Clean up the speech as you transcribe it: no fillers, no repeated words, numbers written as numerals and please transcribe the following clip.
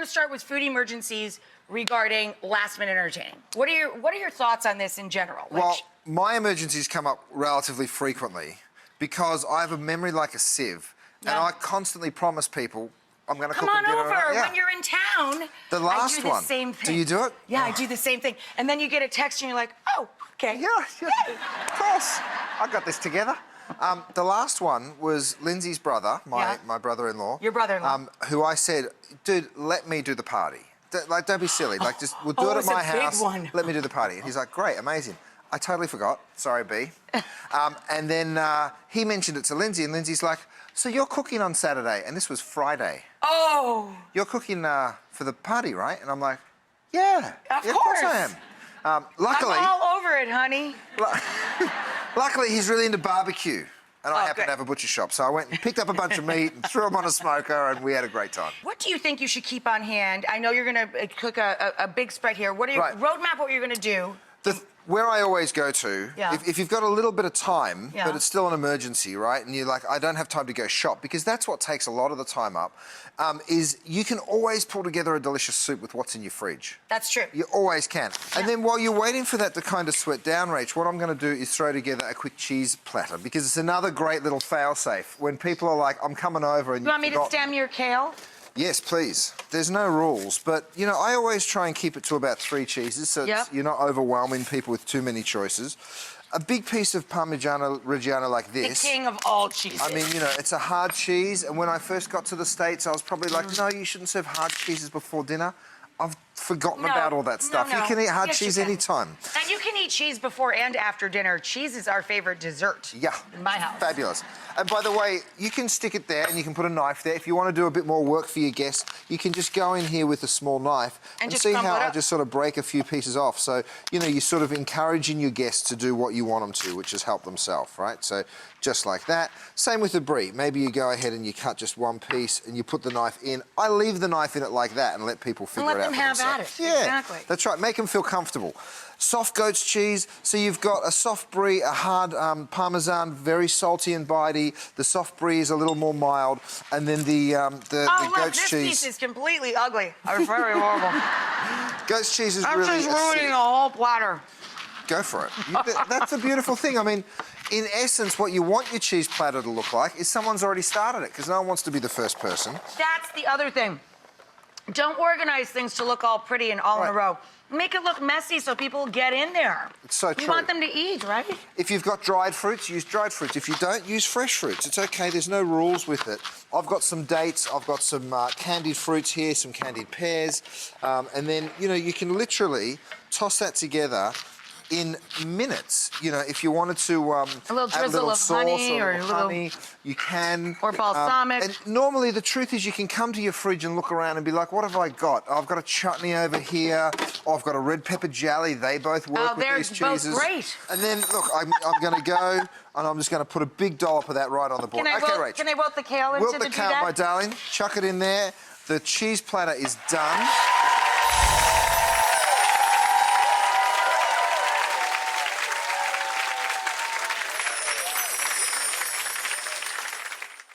to start with food emergencies regarding last-minute entertaining. What are your thoughts on this in general? Well, my emergencies come up relatively frequently because I have a memory like a sieve, and I constantly promise people I'm going to cook Come them on dinner. over when you're in town. The last I do the same thing. Do you do it? Yeah, I do the same thing. And then you get a text and you're like, oh, okay. Yeah, of course. I got this together. The last one was Lindsay's brother, my brother-in-law. Your brother-in-law. Who I said, dude, let me do the party. Like, don't be silly. Like, just we'll do it at my house. Big one. Let me do the party. And he's like, great, amazing. I totally forgot. Sorry, B. And then he mentioned it to Lindsay, and Lindsay's like, so you're cooking on Saturday, and this was Friday. Oh. You're cooking for the party, right? And I'm like, yeah. Of course I am. Luckily, I'm all over it, honey. Luckily, he's really into barbecue. And I happen to have a butcher shop, so I went and picked up a bunch of meat and threw them on a smoker, and we had a great time. What do you think you should keep on hand? I know you're going to cook a big spread here. What are your roadmap? What you're going to do? Where I always go to, if you've got a little bit of time, but it's still an emergency, right? And you're like, I don't have time to go shop, because that's what takes a lot of the time up, is you can always pull together a delicious soup with what's in your fridge. That's true. You always can. And then while you're waiting for that to kind of sweat down, Rach, what I'm going to do is throw together a quick cheese platter, because it's another great little fail-safe. When people are like, I'm coming over and you want me to stem your kale? Yes, please. There's no rules, but, you know, I always try and keep it to about 3 cheeses, so you're not overwhelming people with too many choices. A big piece of Parmigiano Reggiano like this. The king of all cheeses. I mean, you know, it's a hard cheese, and when I first got to the States, I was probably like, no, you shouldn't serve hard cheeses before dinner. I've forgotten about all that stuff. You can eat hard cheese anytime. And you can eat cheese before and after dinner. Cheese is our favorite dessert. Yeah. In my house. Fabulous. And by the way, you can stick it there and you can put a knife there. If you want to do a bit more work for your guests, you can just go in here with a small knife and see how I just sort of break a few pieces off. So, you know, you're sort of encouraging your guests to do what you want them to, which is help themselves, right? So just like that. Same with the brie. Maybe you go ahead and you cut just one piece and you put the knife in. I leave the knife in it like that and let people figure it out for themselves. Let them have at it. Yeah, exactly. That's right. Make them feel comfortable. Soft goat's cheese. So you've got a soft brie, a hard Parmesan, very salty and bitey. The soft brie is a little more mild, and then the goat's cheese. This piece is completely ugly. Or very horrible. Goat's cheese is I'm really. I'm just ruining a whole platter. Go for it. That's a beautiful thing. I mean, in essence, what you want your cheese platter to look like is someone's already started it, because no one wants to be the first person. That's the other thing. Don't organize things to look all pretty and all in a row. Make it look messy so people get in there. It's so true. You want them to eat, right? If you've got dried fruits, use dried fruits. If you don't, use fresh fruits. It's okay. There's no rules with it. I've got some dates. I've got some candied fruits here, some candied pears. And then, you know, you can literally toss that together in minutes. You know, if you wanted to a little drizzle of honey or a little honey, you can. Or balsamic. And normally the truth is you can come to your fridge and look around and be like, what have I got? Oh, I've got a chutney over here. Oh, I've got a red pepper jelly. They both work with these cheeses. Both great. And then, look, I'm going to go and I'm just going to put a big dollop of that right on the board. Rach. Can I wilt the kale into the kale, my darling. Chuck it in there. The cheese platter is done.